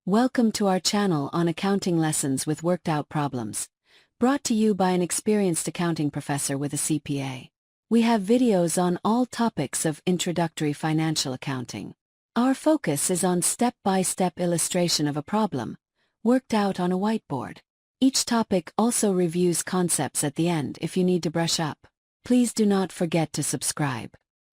Welcome to our channel on accounting lessons with worked out problems. Brought to you by an experienced accounting professor with a CPA. We have videos on all topics of introductory financial accounting. Our focus is on step-by-step illustration of a problem, worked out on a whiteboard. Each topic also reviews concepts at the end if you need to brush up. Please do not forget to subscribe.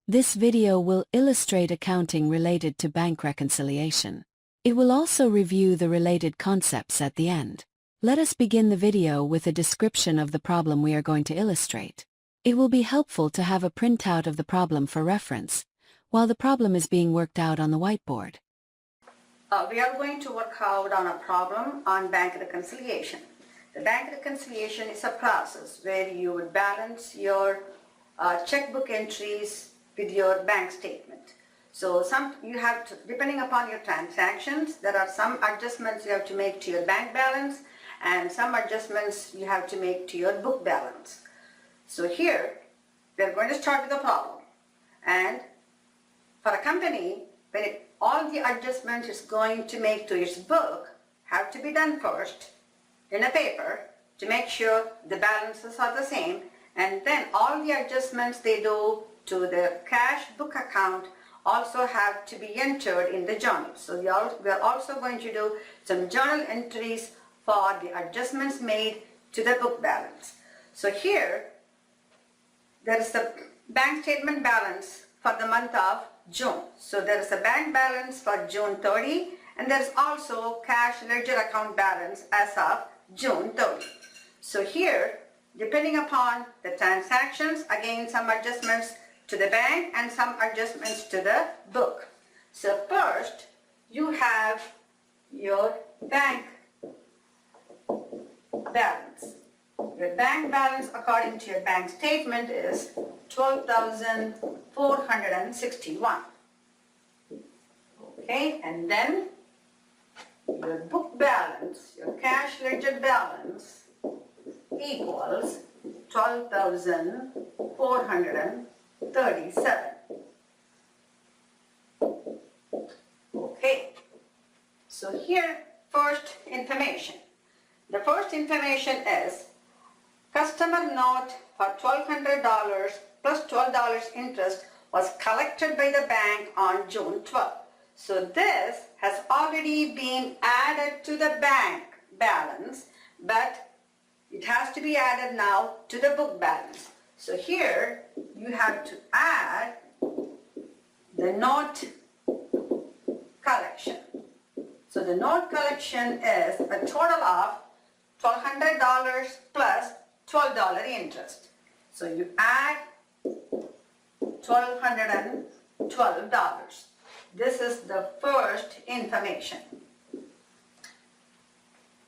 This video will illustrate accounting related to bank reconciliation. It will also review the related concepts at the end. Let us begin the video with a description of the problem we are going to illustrate. It will be helpful to have a printout of the problem for reference, while the problem is being worked out on the whiteboard. We are going to work out on a problem on bank reconciliation. The bank reconciliation is a process where you would balance your checkbook entries with your bank statement. So you have to, depending upon your transactions, there are some adjustments you have to make to your bank balance and some adjustments you have to make to your book balance. So here, we are going to start with a problem. And for a company, when all the adjustments it's going to make to its book have to be done first in a paper to make sure the balances are the same, and then all the adjustments they do to the cash book account also have to be entered in the journal. So we are also going to do some journal entries for the adjustments made to the book balance. So here there is the bank statement balance for the month of June. So there is a bank balance for June 30 and there is also cash ledger account balance as of June 30. So here, depending upon the transactions, again some adjustments to the bank and some adjustments to the book. So first you have your bank balance. Your bank balance according to your bank statement is 12,461. Okay, and then your book balance, your cash ledger balance equals 12,437. Okay, so here first information. The first information is customer note for $1,200 plus $12 interest was collected by the bank on June 12th. So this has already been added to the bank balance, but it has to be added now to the book balance. So here you have to add the note collection. So the note collection is a total of $1,200 plus $12 interest. So you add $1,212. This is the first information.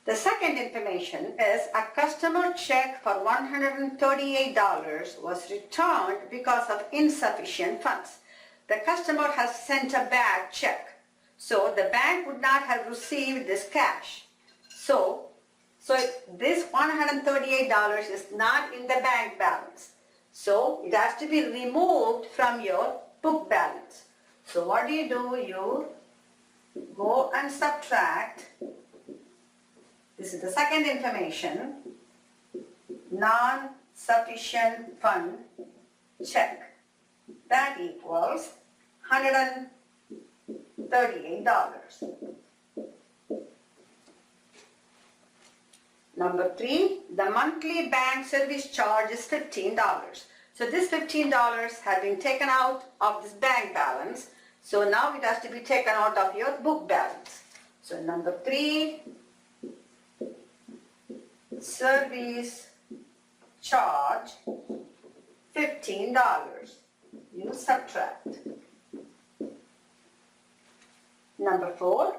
The second information is a customer check for $138 was returned because of insufficient funds. The customer has sent a bad check, so the bank would not have received this cash. So this $138 is not in the bank balance. So it has to be removed from your book balance. So what do? You go and subtract. This is the second information, non-sufficient fund check. That equals $138. Number 3, the monthly bank service charge is $15. So this $15 has been taken out of this bank balance. So now it has to be taken out of your book balance. So number 3, service charge $15. You subtract. Number 4,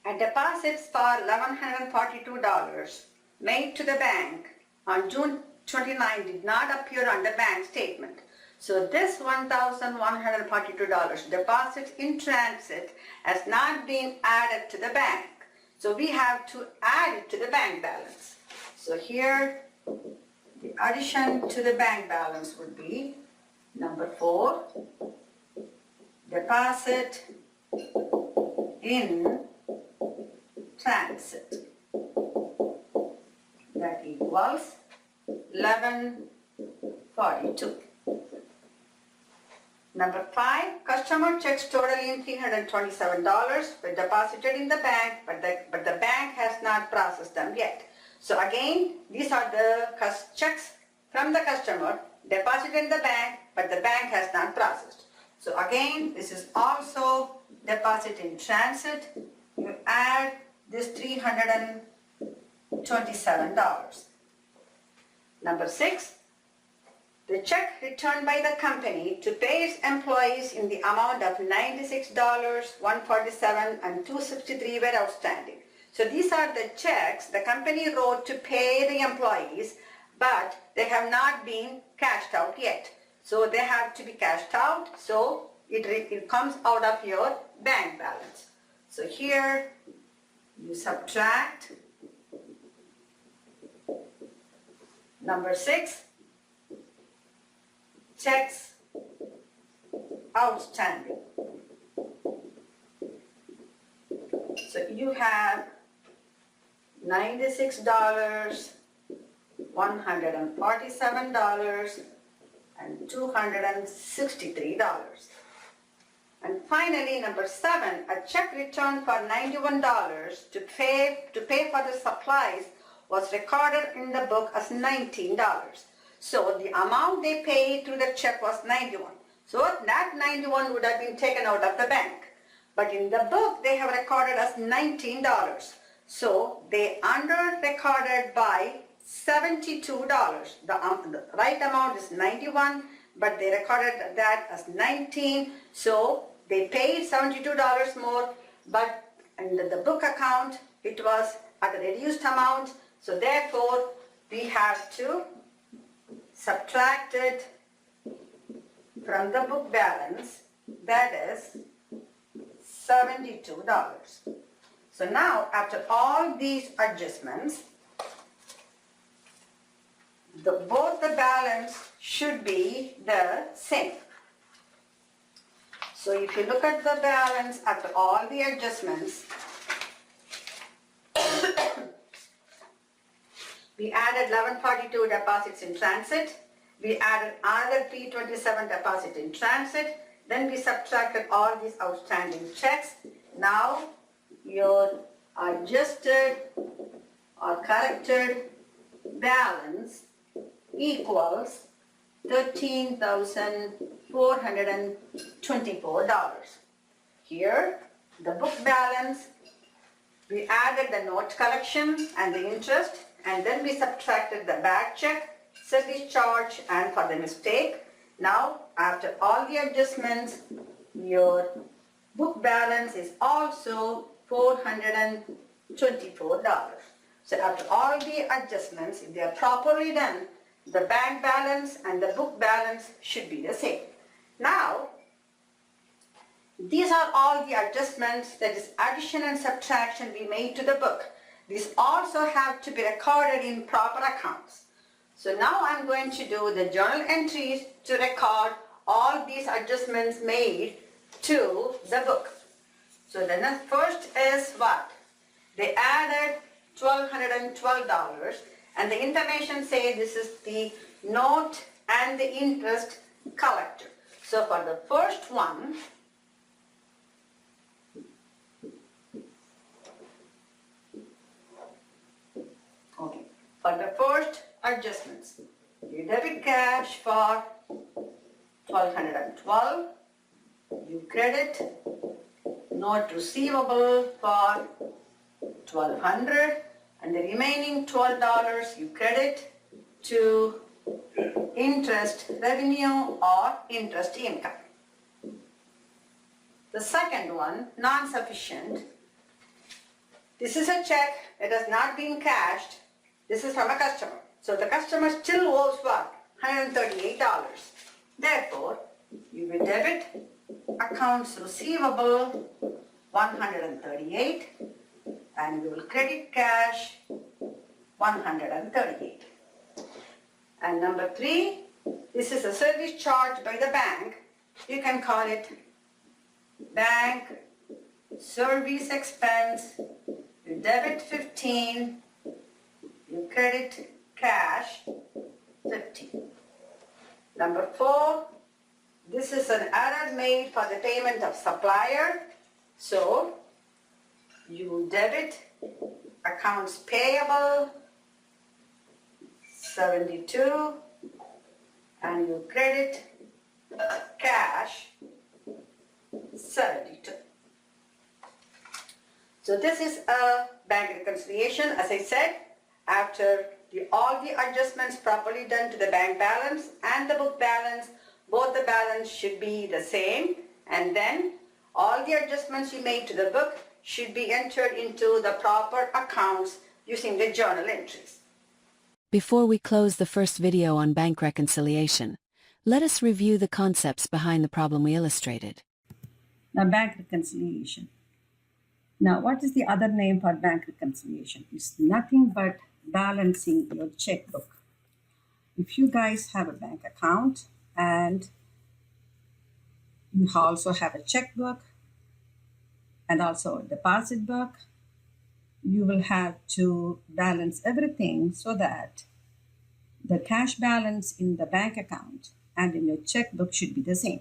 a deposits for $1,142 made to the bank on June 29 did not appear on the bank statement. So this $1,142 deposits in transit has not been added to the bank. So we have to add it to the bank balance. So here the addition to the bank balance would be number 4, deposit in transit. That equals 1142. Number 5, customer checks totaling $327 were deposited in the bank, but the bank has not processed them yet. So again, these are the checks from the customer deposited in the bank, but the bank has not processed. So again, this is also deposit in transit. You add this $327. Number 6, the check returned by the company to pay its employees in the amount of $96, $147, and $263 were outstanding. So these are the checks the company wrote to pay the employees, but they have not been cashed out yet. So they have to be cashed out, so it comes out of your bank balance. So here you subtract number 6, checks outstanding. So you have $96, $147, and $263. And finally, number 7, a check returned for $91 to pay for the supplies was recorded in the book as $19. So the amount they paid through the check was $91. So that $91 would have been taken out of the bank. But in the book, they have recorded as $19. So they under-recorded by $72. The right amount is $91, but they recorded that as $19. So they paid $72 more, but in the book account, it was at a reduced amount. So therefore, we have to subtract it from the book balance, that is $72. So now, after all these adjustments, both the balance should be the same. So if you look at the balance after all the adjustments, we added 1142 deposits in transit, we added another 327 deposit in transit, then we subtracted all these outstanding checks. Now your adjusted or corrected balance equals $13,424. Here, the book balance, we added the note collection and the interest, and then we subtracted the bad check, service charge, and for the mistake. Now, after all the adjustments, your book balance is also $424. So after all the adjustments, if they are properly done, the bank balance and the book balance should be the same. Now, these are all the adjustments, that is addition and subtraction we made to the book. These also have to be recorded in proper accounts. So now I'm going to do the journal entries to record all these adjustments made to the book. So the first is what? They added $1,212, and the information says this is the note and the interest collector. So for the first one, for the first adjustments, you debit cash for $1,212, you credit note receivable for $1,200, and the remaining $12 you credit to interest revenue or interest income. The second one, non-sufficient. This is a check that has not been cashed. This is from a customer. So the customer still owes what? $138. Therefore, you will debit accounts receivable $138 and you will credit cash $138. And number 3, this is a service charge by the bank. You can call it bank service expense. You debit 15, you credit cash 15. Number 4, this is an error made for the payment of supplier. So you debit accounts payable 72 and you credit cash 72. So this is a bank reconciliation, as I said, after all the adjustments properly done to the bank balance and the book balance, both the balance should be the same, and then all the adjustments you made to the book should be entered into the proper accounts using the journal entries. Before we close the first video on bank reconciliation, let us review the concepts behind the problem we illustrated. Now, bank reconciliation. Now, what is the other name for bank reconciliation? It's nothing but balancing your checkbook. If you guys have a bank account and you also have a checkbook and also a deposit book, you will have to balance everything so that the cash balance in the bank account and in your checkbook should be the same.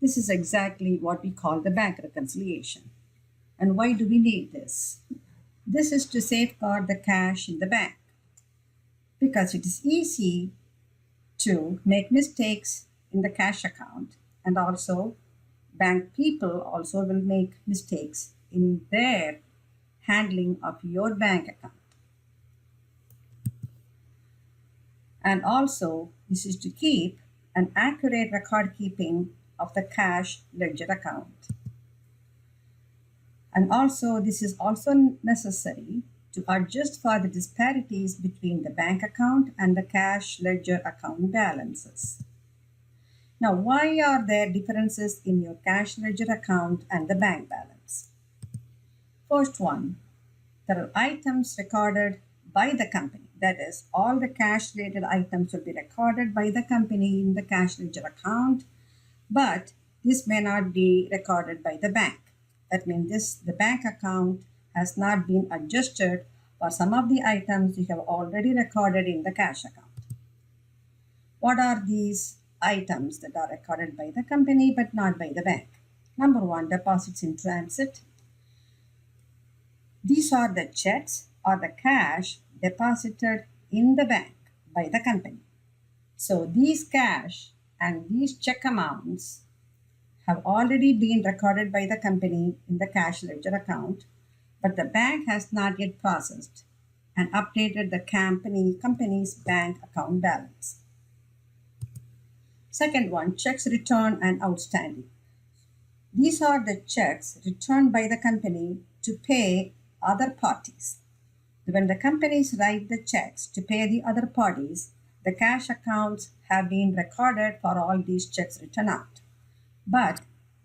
This is exactly what we call the bank reconciliation. And why do we need this? This is to safeguard the cash in the bank, because it is easy to make mistakes in the cash account, and also bank people also will make mistakes in their handling of your bank account. And also, this is to keep an accurate record keeping of the cash ledger account. And also, this is also necessary to adjust for the disparities between the bank account and the cash ledger account balances. Now, why are there differences in your cash ledger account and the bank balance? First one, there are items recorded by the company. That is, all the cash related items will be recorded by the company in the cash ledger account, but this may not be recorded by the bank. That means the bank account has not been adjusted for some of the items you have already recorded in the cash account. What are these items that are recorded by the company but not by the bank? Number 1, deposits in transit. These are the checks or the cash deposited in the bank by the company. So these cash and these check amounts have already been recorded by the company in the cash ledger account, but the bank has not yet processed and updated the company's bank account balance. Second one, checks returned and outstanding. These are the checks returned by the company to pay other parties. When the companies write the checks to pay the other parties, the cash accounts have been recorded for all these checks written out. But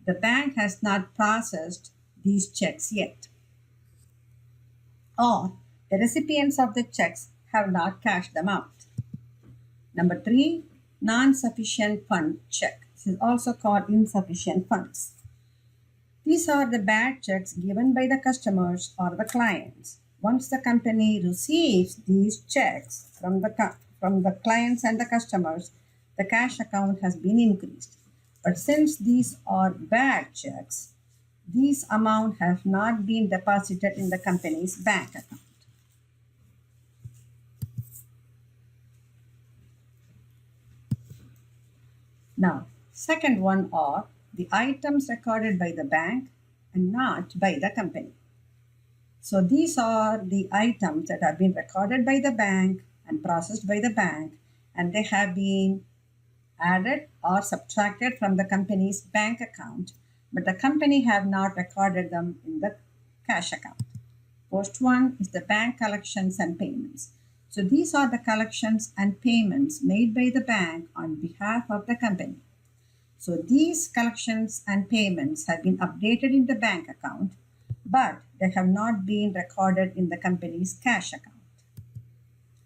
the bank has not processed these checks yet, or the recipients of the checks have not cashed them out. Number 3, non-sufficient fund check. This is also called insufficient funds. These are the bad checks given by the customers or the clients. Once the company receives these checks from the clients and the customers, the cash account has been increased. But since these are bad checks, these amounts have not been deposited in the company's bank account. Now, second one are the items recorded by the bank and not by the company. So these are the items that have been recorded by the bank and processed by the bank, and they have been added or subtracted from the company's bank account, but the company have not recorded them in the cash account. First one is the bank collections and payments. So these are the collections and payments made by the bank on behalf of the company. So these collections and payments have been updated in the bank account, but they have not been recorded in the company's cash account.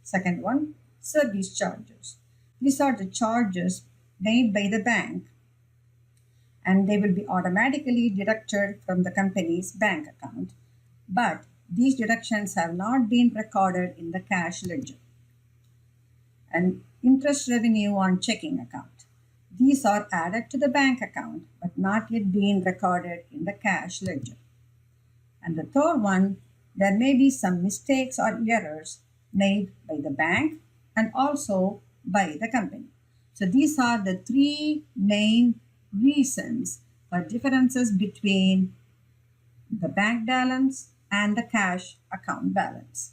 Second one, service charges. These are the charges made by the bank, and they will be automatically deducted from the company's bank account, but these deductions have not been recorded in the cash ledger. And interest revenue on checking account. These are added to the bank account but not yet been recorded in the cash ledger. And the third one, there may be some mistakes or errors made by the bank and also by the company. So these are the three main reasons for differences between the bank balance and the cash account balance.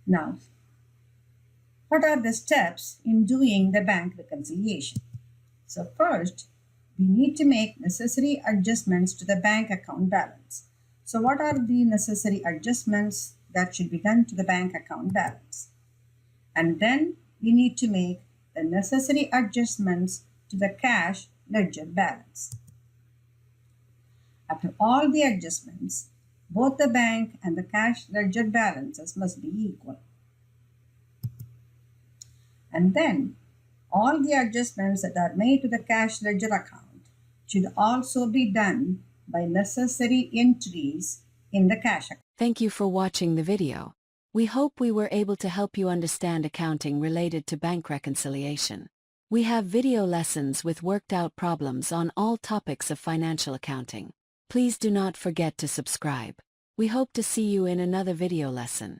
Now, what are the steps in doing the bank reconciliation? So first, we need to make necessary adjustments to the bank account balance. So what are the necessary adjustments that should be done to the bank account balance? And then we need to make the necessary adjustments to the cash ledger balance. After all the adjustments, both the bank and the cash ledger balances must be equal. And then all the adjustments that are made to the cash ledger account should also be done by necessary entries in the cash account. Thank you for watching the video. We hope we were able to help you understand accounting related to bank reconciliation. We have video lessons with worked out problems on all topics of financial accounting. Please do not forget to subscribe. We hope to see you in another video lesson.